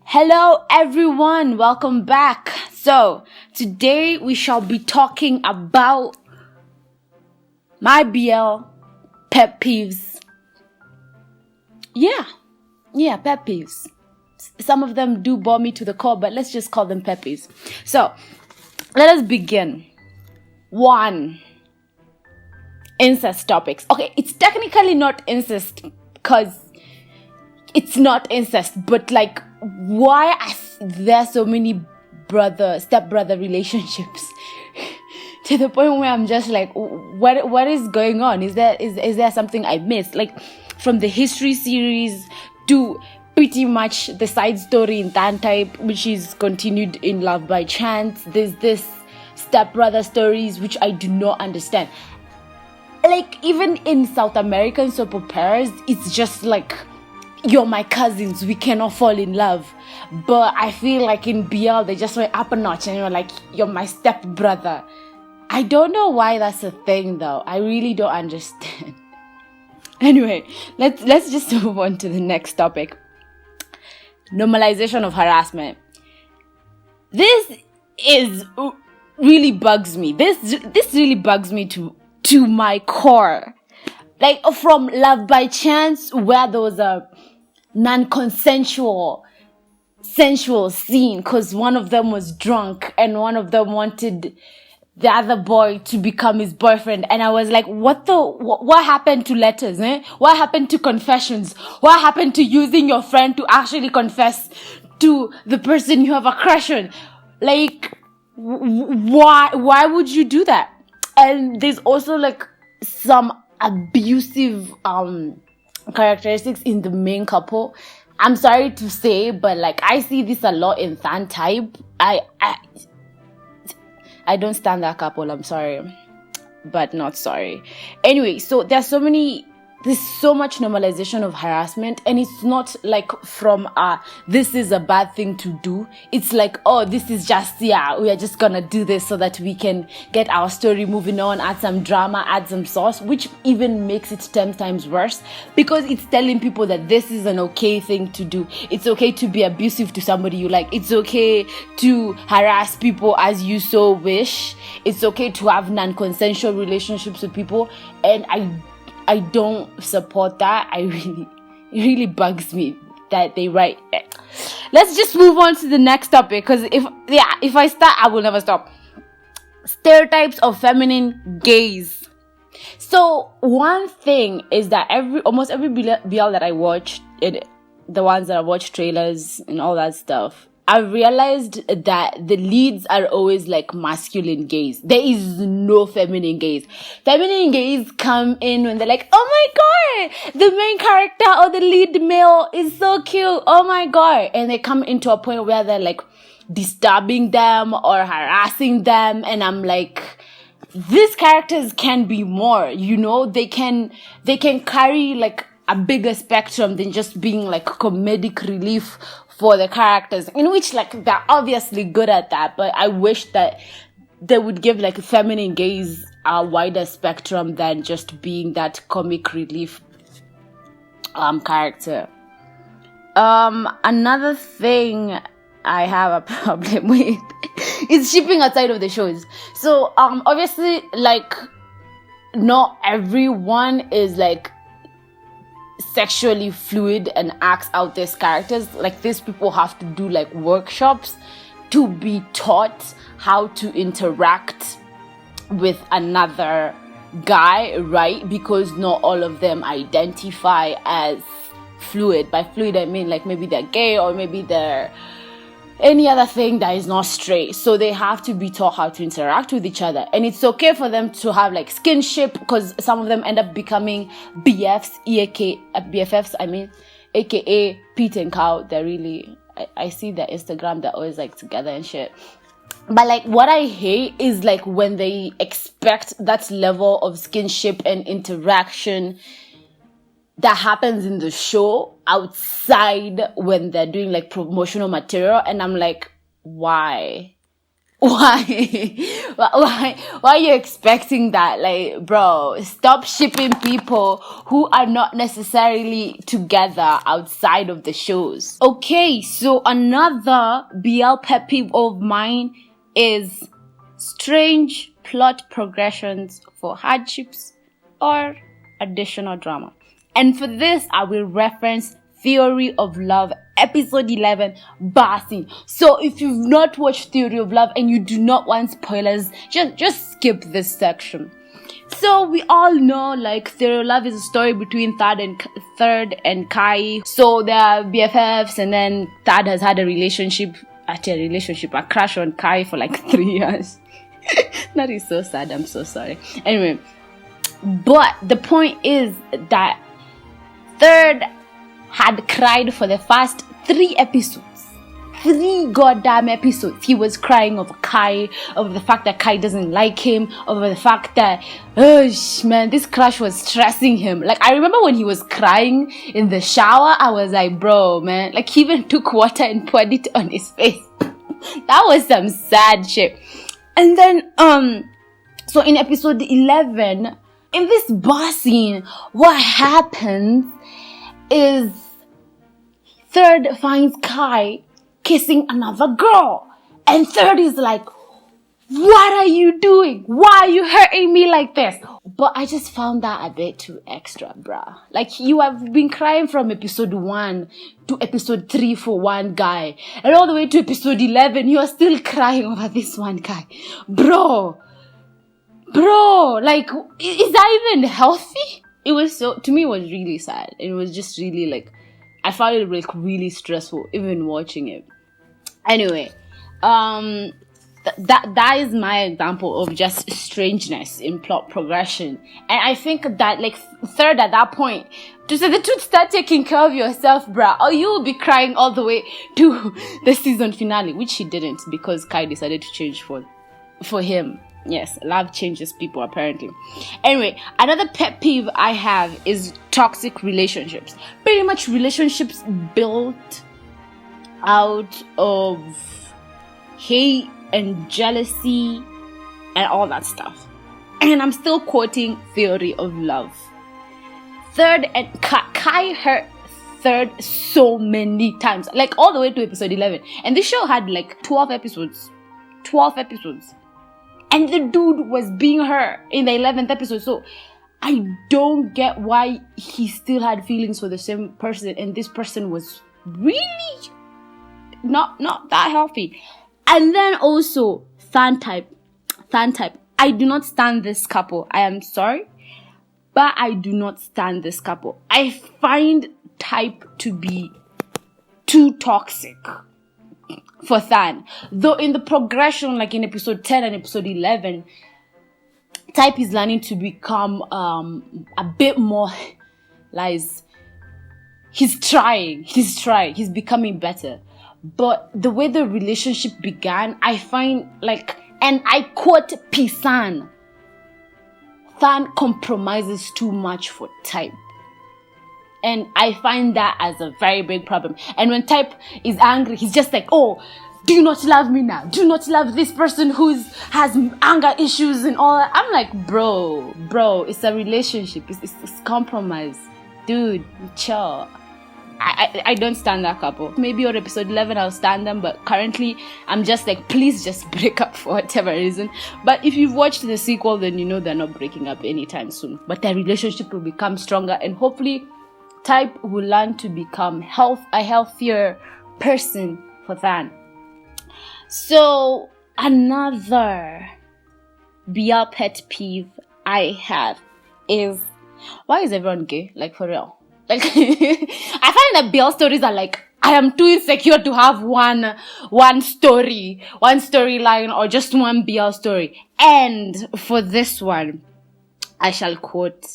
Hello everyone, welcome back. So, today we shall be talking about my BL pet peeves. Yeah, pet peeves. Some of them do bore me to the core, but let's just call them pet peeves. So, let us begin. 1. Incest topics. Okay, it's technically not incest because it's not incest, but like, why are there so many stepbrother relationships to the point where I'm just like, what is going on? Is there something I missed? Like, from the history series to pretty much the side story in that type, which is continued in Love by Chance. There's this stepbrother stories which I do not understand. Like, even in South American soap operas, it's just like, you're my cousins, we cannot fall in love. But I feel like in BL, they just went up a notch and you're like, you're my stepbrother. I don't know why that's a thing though. I really don't understand. Anyway, let's just move on to the next topic. Normalization of harassment. This really bugs me. This really bugs me to my core. Like, from Love by Chance, where there was a non-consensual sensual scene because one of them was drunk and one of them wanted the other boy to become his boyfriend, and I was like, what happened to letters, what happened to confessions? What happened to using your friend to actually confess to the person you have a crush on? Like, why would you do that? And there's also like some abusive characteristics in the main couple. I'm sorry to say, but like, I see this a lot in fan type. I don't stand that couple, I'm sorry, but not sorry. Anyway, so there's so much normalization of harassment, and it's not like from this is a bad thing to do. It's like, oh, this is just, we are just gonna do this so that we can get our story moving on, add some drama, add some sauce, which even makes it 10 times worse because it's telling people that this is an okay thing to do. It's okay to be abusive to somebody you like. It's okay to harass people as you so wish. It's okay to have non-consensual relationships with people, and I don't support that. It really bugs me that they write. Let's just move on to the next topic, because if I start, I will never stop. Stereotypes of feminine gaze. So one thing is that almost every BL that I watched, the ones that I watched trailers and all that stuff, I realized that the leads are always like masculine gaze. There is no feminine gaze. Feminine gaze come in when they're like, oh my god, the main character or the lead male is so cute. Oh my god. And they come into a point where they're like disturbing them or harassing them. And I'm like, these characters can be more, they can carry like a bigger spectrum than just being like comedic relief for the characters, in which like they're obviously good at that, but I wish that they would give like feminine gaze a wider spectrum than just being that comic relief character. Another thing I have a problem with is shipping outside of the shows. So obviously, like, not everyone is like sexually fluid and acts out these characters. Like, these people have to do like workshops to be taught how to interact with another guy, right? Because not all of them identify as fluid. By fluid, I mean like maybe they're gay or maybe they're any other thing that is not straight. So they have to be taught how to interact with each other. And it's okay for them to have like skinship, because some of them end up becoming BFFs, aka Pete and Cow. They're really, I see their Instagram, they're always like together and shit. But like, what I hate is like when they expect that level of skinship and interaction that happens in the show outside when they're doing like promotional material, and I'm like, why? Why? Why are you expecting that? Like, bro, stop shipping people who are not necessarily together outside of the shows. Okay, so another BL pet peeve of mine is strange plot progressions for hardships or additional drama. And for this, I will reference Theory of Love, episode 11, bar scene. So if you've not watched Theory of Love and you do not want spoilers, just skip this section. So we all know, like, Theory of Love is a story between Third and Kai. So they are BFFs, and then Third has had a crush on Kai for like 3 years. That is so sad. I'm so sorry. Anyway, but the point is that Third had cried for the first 3 episodes. 3 goddamn episodes. He was crying over Kai, over the fact that Kai doesn't like him, over the fact that, man, this crush was stressing him. Like, I remember when he was crying in the shower, I was like, bro, man, like, he even took water and poured it on his face. That was some sad shit. And then, so in episode 11, in this bar scene, what happens is Third finds Kai kissing another girl. And Third is like, what are you doing? Why are you hurting me like this? But I just found that a bit too extra, bruh. Like, you have been crying from episode 1 to episode 3 for one guy. And all the way to episode 11, you are still crying over this one guy. Bro, like, is that even healthy? It was to me, it was really sad. It was just really, like, I found it, like, really stressful even watching it. Anyway, that is my example of just strangeness in plot progression. And I think that, like, Third at that point, to say the truth, start taking care of yourself, bruh, or you will be crying all the way to the season finale, which he didn't, because Kai decided to change for him. Yes, love changes people, apparently. Anyway, another pet peeve I have is toxic relationships. Pretty much relationships built out of hate and jealousy and all that stuff. And I'm still quoting Theory of Love. Third and Kai hurt Third so many times, like all the way to episode 11. And this show had like 12 episodes. And the dude was being hurt in the 11th episode. So I don't get why he still had feelings for the same person. And this person was really not that healthy. And then also, fan type. I do not stand this couple. I am sorry, but I do not stand this couple. I find type to be too toxic for Than. Though in the progression, like in episode 10 and episode 11, type is learning to become a bit more lies. He's trying. He's becoming better. But the way the relationship began, I find like, and I quote Pisan, Than compromises too much for type. And I find that as a very big problem. And when type is angry, he's just like, oh, do you not love me now? Do you not love this person has anger issues and all that? I'm like, bro, it's a relationship. It's compromise. Dude, chill. I don't stand that couple. Maybe on episode 11 I'll stand them, but currently I'm just like, please just break up for whatever reason. But if you've watched the sequel, then you know they're not breaking up anytime soon. But their relationship will become stronger, and hopefully type will learn to become a healthier person for Than. So another BL pet peeve I have is, why is everyone gay? Like, for real. Like, I find that BL stories are like, I am too insecure to have one storyline, or just one BL story. And for this one, I shall quote,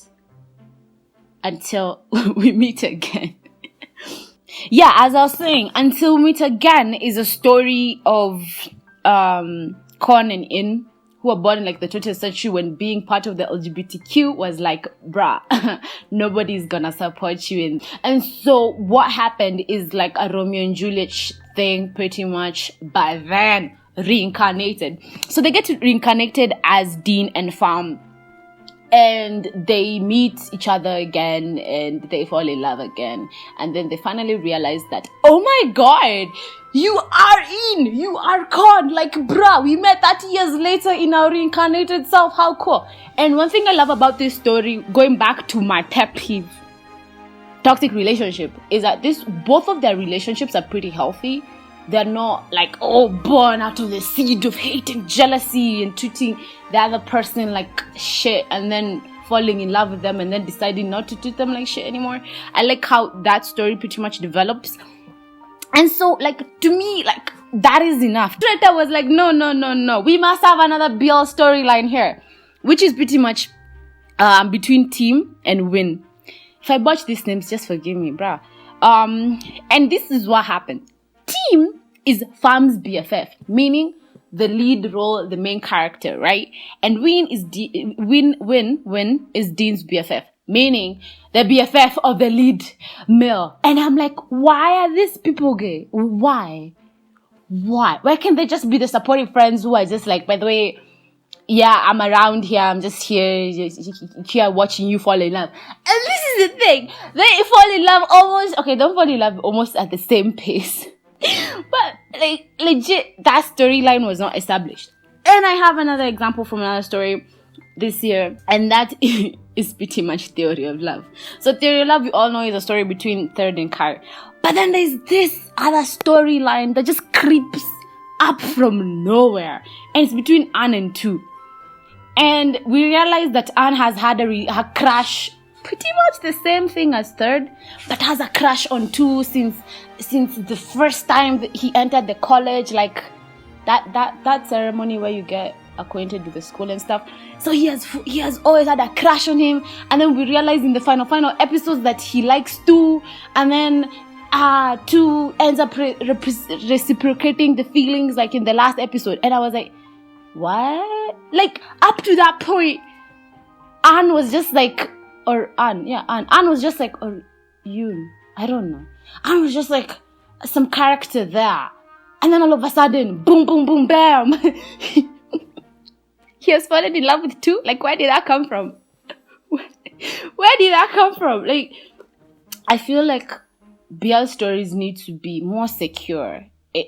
until we meet again. Yeah, as I was saying, Until We Meet Again is a story of Con and In, who were born in like the 20th century, when being part of the LGBTQ was like, bruh, nobody's gonna support you. And so what happened is like a Romeo and Juliet thing, pretty much. But then reincarnated. So they get reincarnated as Dean and Farm, and they meet each other again and they fall in love again, and then they finally realize that, oh my god, you are Con, like bruh, we met 30 years later in our reincarnated self, how cool. And one thing I love about this story, going back to my pet peeve, toxic relationship, is that both of their relationships are pretty healthy. They're not like, born out of the seed of hate and jealousy and treating the other person like shit and then falling in love with them and then deciding not to treat them like shit anymore. I like how that story pretty much develops. And so, like, to me, like, that is enough. Treta was like, no. We must have another BL storyline here, which is pretty much between Team and Win. If I botch these names, just forgive me, bruh. And this is what happened. Team is Farm's BFF, meaning the lead role, the main character, right? And Win is Win is Dean's BFF, meaning the BFF of the lead male. And I'm like, why are these people gay? Why? Why can't they just be the supportive friends who are just like, by the way, yeah, I'm around here, I'm just here watching you fall in love. And this is the thing, they fall in love don't fall in love almost at the same pace. But like legit, that storyline was not established. And I have another example from another story this year, and that is pretty much Theory of Love. So Theory of Love, we all know, is a story between Third and Kai. But then there's this other storyline that just creeps up from nowhere, and it's between Anne and Tu. And we realize that Anne has had her crush, pretty much the same thing as Third, but has a crush on Tu since the first time that he entered the college, like that ceremony where you get acquainted with the school and stuff. So he has always had a crush on him, and then we realize in the final episodes that he likes Tu, and then Tu ends up reciprocating the feelings, like in the last episode. And I was like, what? Like, up to that point, Anne was just like, Anne was just like, or Yoon, I don't know. Anne was just like some character there. And then all of a sudden, boom, boom, boom, bam. He has fallen in love with Tu? Like, where did that come from? Where did that come from? Like, I feel like BL stories need to be more secure.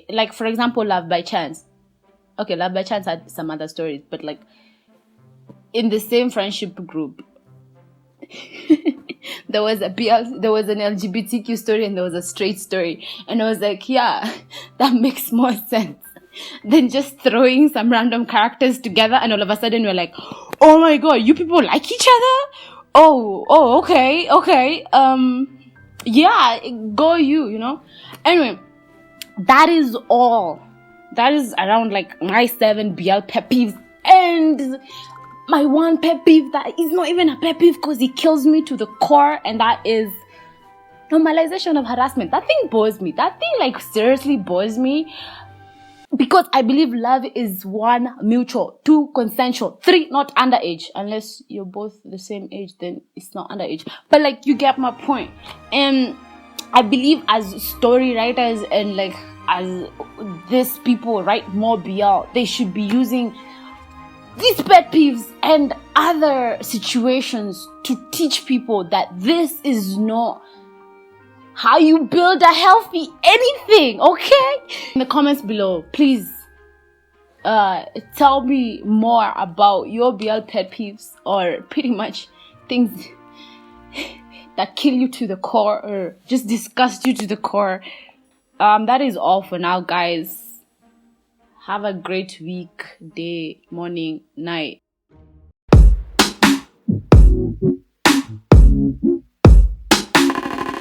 Like, for example, Love by Chance. Okay, Love by Chance had some other stories, but like, in the same friendship group, there was an LGBTQ story and there was a straight story. And I was like, yeah, that makes more sense than just throwing some random characters together and all of a sudden we're like, oh my god, you people like each other? Oh, okay. Yeah, go you know? Anyway, that is all. That is around like my 7 BL pet peeves. And my one pet peeve that is not even a pet peeve because it kills me to the core, and that is normalization of harassment. That thing bores me. That thing like seriously bores me, because I believe love is 1, mutual, 2, consensual, 3, not underage. Unless you're both the same age, then it's not underage. But like, you get my point. And I believe as story writers and like as these people write more BL, they should be using these pet peeves and other situations to teach people that this is not how you build a healthy anything, okay? In the comments below, please tell me more about your BL pet peeves, or pretty much things that kill you to the core or just disgust you to the core. That is all for now, guys. Have a great week, day, morning, night.